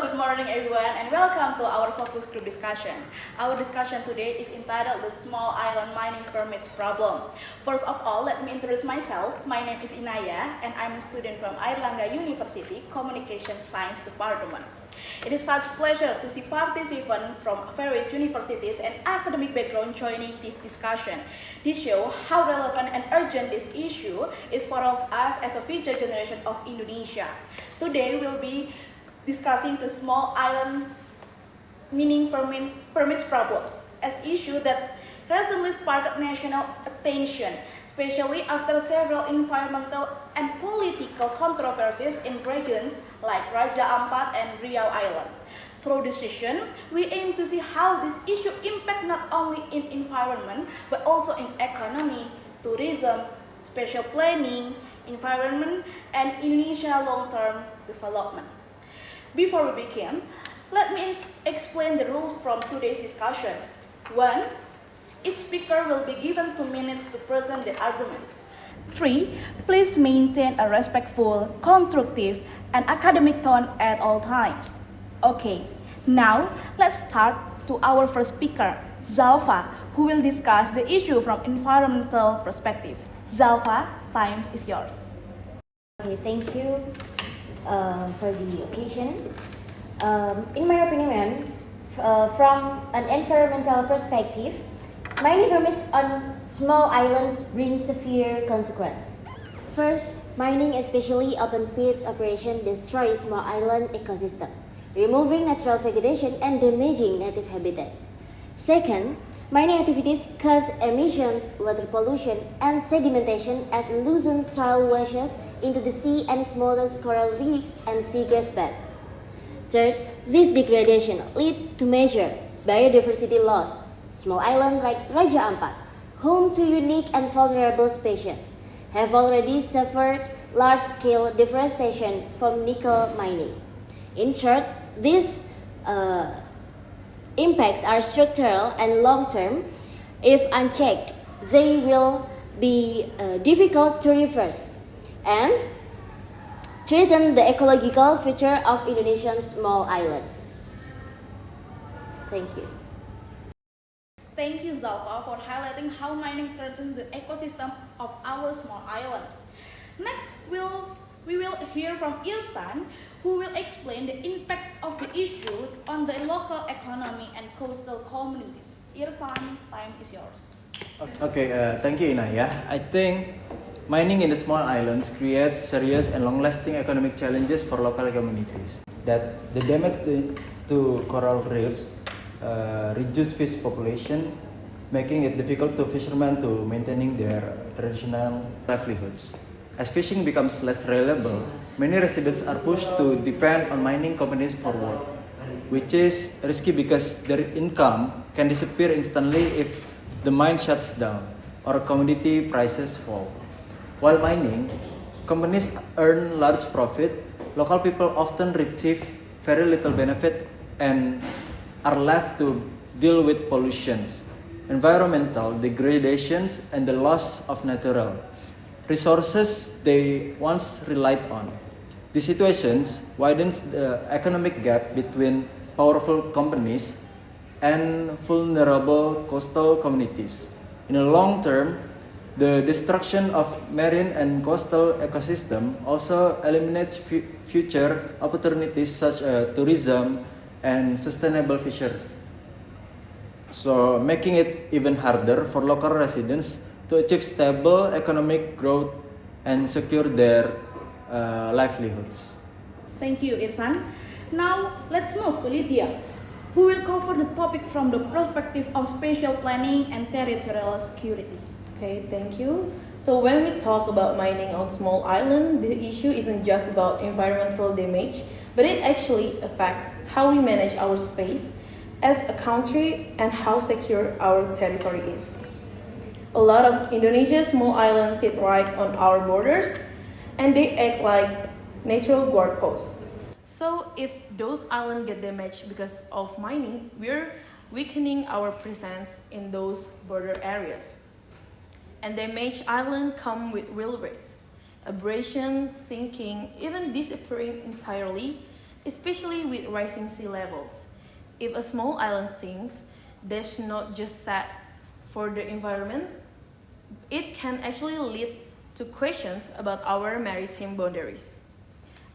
good morning everyone and welcome to our focus group discussion. Our discussion today is entitled The Small Island Mining Permits Problem. First of all, let me introduce myself. My name is Inaya and I'm a student from Airlangga University Communication Science Department. It is such a pleasure to see participants from various universities and academic background joining this discussion. This shows how relevant and urgent this issue is for all of us as a future generation of Indonesia. Today we'll be discussing the small island mining permits problems as issue that recently sparked national attention, especially after several environmental and political controversies in regions like Raja Ampat and Riau Island. Through this session, we aim to see how this issue impact not only in environment but also in economy, tourism, spatial planning, environment, and Indonesia long-term development. Before we begin, let me explain the rules from today's discussion. 1. Each speaker will be given 2 minutes to present the arguments. 3. Please maintain a respectful, constructive, and academic tone at all times. Okay, now let's start to our first speaker, Zalfa, who will discuss the issue from environmental perspective. Zalfa, time is yours. Okay, thank you for the occasion. In my opinion, from an environmental perspective, mining permits on small islands bring severe consequences. First, mining, especially open pit operation, destroys small island ecosystem, removing natural vegetation and damaging native habitats. Second, mining activities cause emissions, water pollution, and sedimentation as loosened soil washes into the sea and smothers coral reefs and seagrass beds. Third, this degradation leads to major biodiversity loss. Small islands like Raja Ampat, home to unique and vulnerable species, have already suffered large-scale deforestation from nickel mining. In short, these impacts are structural and long-term. If unchecked, they will be difficult to reverse and threaten the ecological future of Indonesian small islands. Thank you. Thank you, Zalfa, for highlighting how mining threatens the ecosystem of our small island. Next, we will hear from Irsan, who will explain the impact of the issue on the local economy and coastal communities. Irsan, time is yours. Okay, thank you, Inaya. I think mining in the small islands creates serious and long-lasting economic challenges for local communities. That the damage to coral reefs reduce fish population, making it difficult to fishermen to maintaining their traditional livelihoods. As fishing becomes less reliable, many residents are pushed to depend on mining companies for work, which is risky because their income can disappear instantly if the mine shuts down or commodity prices fall. While mining, companies earn large profit, local people often receive very little benefit and are left to deal with pollutions, environmental degradations, and the loss of natural resources they once relied on. These situations widens the economic gap between powerful companies and vulnerable coastal communities. In the long term, the destruction of marine and coastal ecosystem also eliminates future opportunities such as tourism and sustainable fisheries. So, making it even harder for local residents to achieve stable economic growth and secure their livelihoods. Thank you, Irsan. Now, let's move to Lydia, who will cover the topic from the perspective of spatial planning and territorial security. Okay, thank you. So when we talk about mining on small island, the issue isn't just about environmental damage, but it actually affects how we manage our space as a country and how secure our territory is. A lot of Indonesia's small islands sit right on our borders, and they act like natural guard posts. So if those islands get damaged because of mining, we're weakening our presence in those border areas. And damaged islands come with real risks. Abrasion, sinking, even disappearing entirely especially with rising sea levels. If a small island sinks, that's not just sad for the environment, it can actually lead to questions about our maritime boundaries.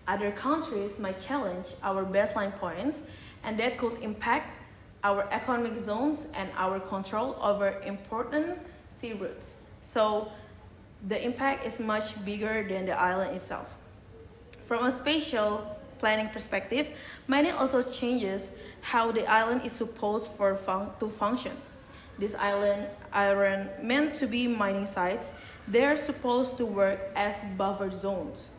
Other countries might challenge our baseline points, and that could impact our economic zones and our control over important sea routes. So the impact is much bigger than the island itself. From a spatial planning perspective, mining also changes how the island is supposed to function. These islands aren't meant to be mining sites, they are supposed to work as buffer zones,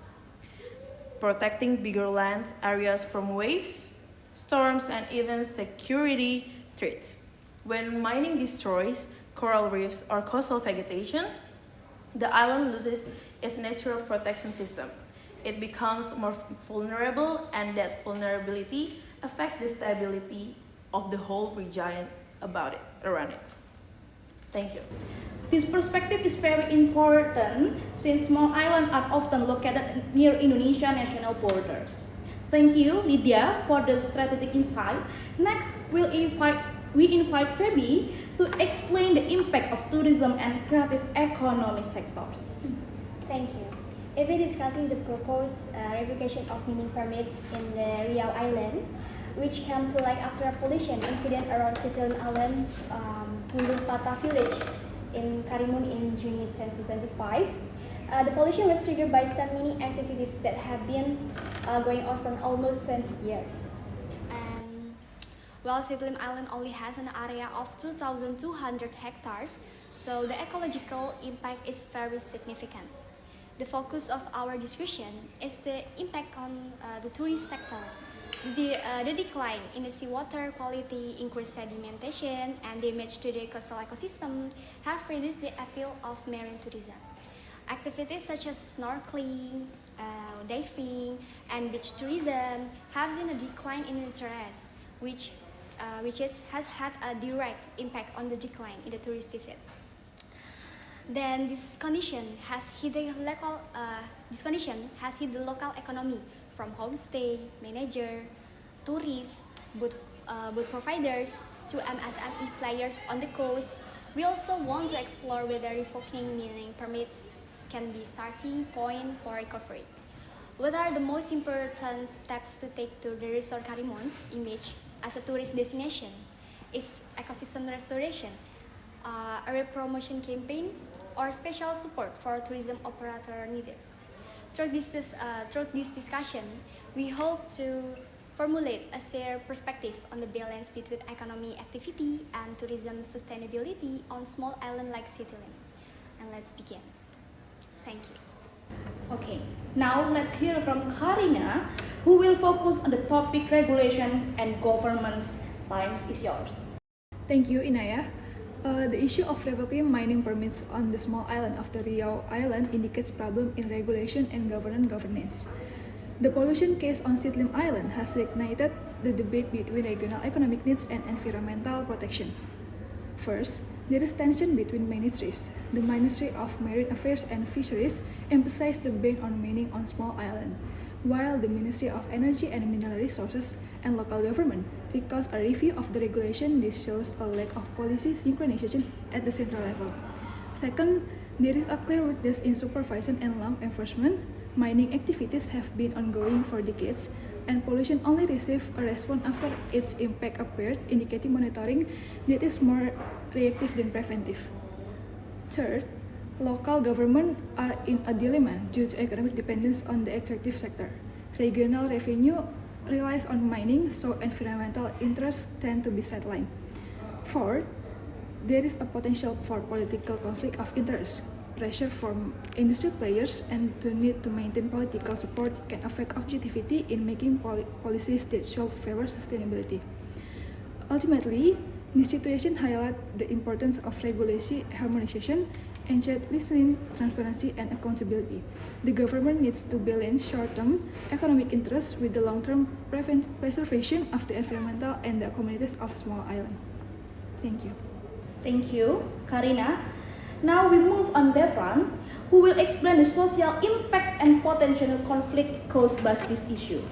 protecting bigger land areas from waves, storms, and even security threats. When mining destroys coral reefs or coastal vegetation, the island loses its natural protection system. It becomes more vulnerable, and that vulnerability affects the stability of the whole region around it. Thank you. This perspective is very important since small islands are often located near Indonesian national borders. Thank you, Lydia, for the strategic insight. Next, we invite Feby to explain the impact of tourism and creative economy sectors. Thank you. If we're discussing the proposed revocation of mining permits in the Riau Island, which came to light after a pollution incident around Citylin Island, Gunung Patah village in Karimun in June 2025. The pollution was triggered by some mining activities that have been going on for almost 20 years. And while Citylin Island only has an area of 2,200 hectares, so the ecological impact is very significant. The focus of our discussion is the impact on the tourist sector. The decline in the seawater quality, increased sedimentation, and damage to the coastal ecosystem have reduced the appeal of marine tourism. Activities such as snorkeling, diving, and beach tourism have seen a decline in interest, which has had a direct impact on the decline in the tourist visit. Then this condition has hit the local economy from homestay, manager, tourists, boat providers to MSME players on the coast. We also want to explore whether revoking mining permits can be starting point for recovery. What are the most important steps to take to restore Karimun's image as a tourist destination? Is ecosystem restoration, a re-promotion campaign, or special support for tourism operator needed? Through this discussion, we hope to formulate a shared perspective on the balance between economic activity and tourism sustainability on small island like Citylin. And let's begin. Thank you. Okay, now let's hear from Karina, who will focus on the topic regulation and governance. Time is yours. Thank you, Inaya. The issue of revoking mining permits on the small island of the Riau Island indicates problem in regulation and governance. The pollution case on Citylin Island has reignited the debate between regional economic needs and environmental protection. First, there is tension between ministries. The Ministry of Marine Affairs and Fisheries emphasized the ban on mining on small island, while the Ministry of Energy and Mineral Resources and local government request a review of the regulation. This shows a lack of policy synchronization at the central level. Second, there is a clear weakness in supervision and law enforcement. Mining activities have been ongoing for decades, and pollution only received a response after its impact appeared, indicating monitoring that is more reactive than preventive. Third, local governments are in a dilemma due to economic dependence on the extractive sector. Regional revenue relies on mining, so environmental interests tend to be sidelined. Fourth, there is a potential for political conflict of interest. Pressure from industry players and the need to maintain political support can affect objectivity in making policies that should favor sustainability. Ultimately, this situation highlights the importance of regulatory harmonization, ensured listening, transparency, and accountability. The government needs to balance short-term economic interests with the long-term preservation of the environmental and the communities of small island. Thank you. Thank you, Karina. Now we move on Devran, who will explain the social impact and potential conflict caused by these issues.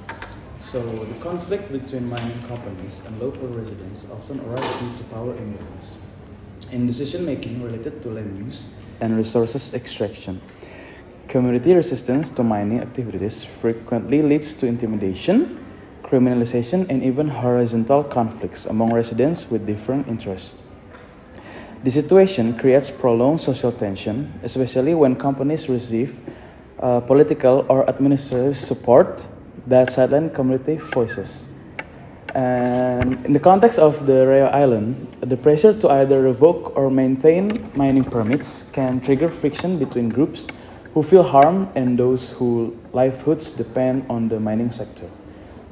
So the conflict between mining companies and local residents often arises due to power imbalance in decision making related to land use and resources extraction. Community resistance to mining activities frequently leads to intimidation, criminalization, and even horizontal conflicts among residents with different interests. The situation creates prolonged social tension, especially when companies receive political or administrative support that silence community voices. And in the context of the Riau Island, the pressure to either revoke or maintain mining permits can trigger friction between groups who feel harmed and those whose livelihoods depend on the mining sector.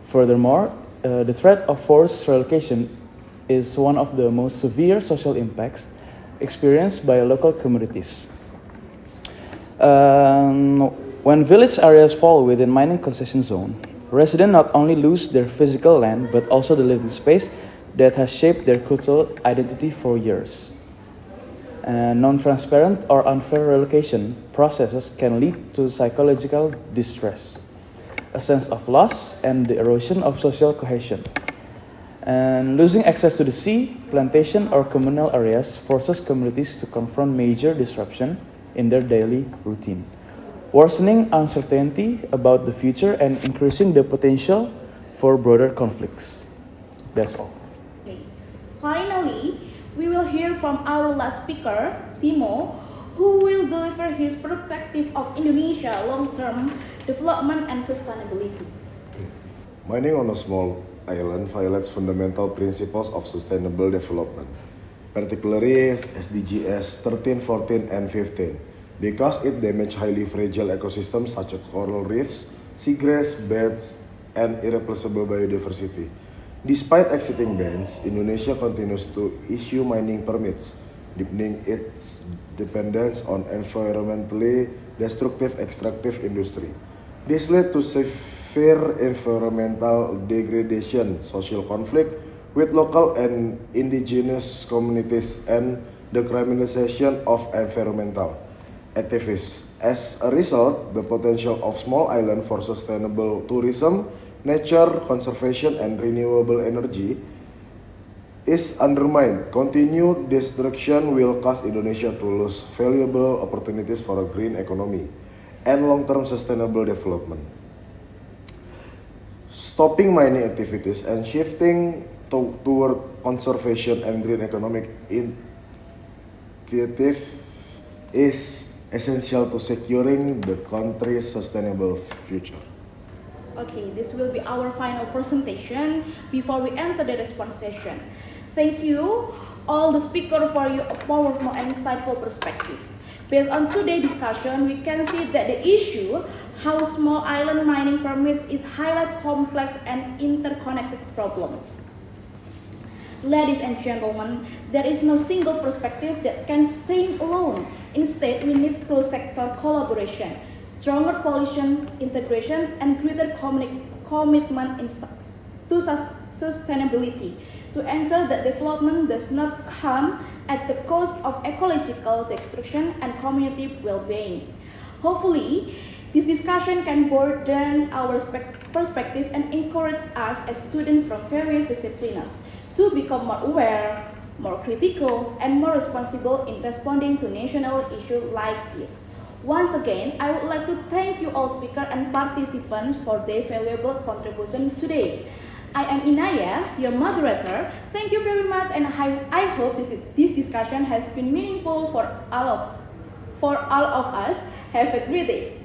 Furthermore, the threat of forced relocation is one of the most severe social impacts experienced by local communities. When village areas fall within mining concession zone, residents not only lose their physical land but also the living space that has shaped their cultural identity for years. Non-transparent or unfair relocation processes can lead to psychological distress, a sense of loss, and the erosion of social cohesion. And losing access to the sea, plantation, or communal areas forces communities to confront major disruption in their daily routine, worsening uncertainty about the future and increasing the potential for broader conflicts. That's all. Okay. Finally, we will hear from our last speaker, Timo, who will deliver his perspective of Indonesia long-term development and sustainability. Mining on a small island violates fundamental principles of sustainable development, particularly SDGs 13, 14, and 15, because it damages highly fragile ecosystems such as coral reefs, seagrass beds, and irreplaceable biodiversity. Despite exiting bans, Indonesia continues to issue mining permits, deepening its dependence on environmentally destructive extractive industry. This led to severe environmental degradation, social conflict with local and indigenous communities, and the criminalization of environmental activists. As a result, the potential of small island for sustainable tourism, nature conservation, and renewable energy is undermined. Continued destruction will cause Indonesia to lose valuable opportunities for a green economy and long-term sustainable development. Stopping mining activities and shifting toward conservation and green economic initiative is essential to securing the country's sustainable future. Okay, this will be our final presentation before we enter the response session. Thank you, all the speakers, for your powerful and insightful perspective. Based on today's discussion, we can see that the issue, how small island mining permits, is highly complex and interconnected problem. Ladies and gentlemen, there is no single perspective that can stand alone. Instead, we need cross-sector collaboration, stronger policy integration, and greater commitment to sustainability to ensure that development does not come at the cost of ecological destruction and community well-being. Hopefully, this discussion can broaden our perspective and encourage us as students from various disciplines to become more aware, more critical, and more responsible in responding to national issues like this. Once again, I would like to thank you all speakers and participants for their valuable contribution today. I am Inaya, your moderator. Thank you very much, and I hope this discussion has been meaningful for all of us. Have a great day.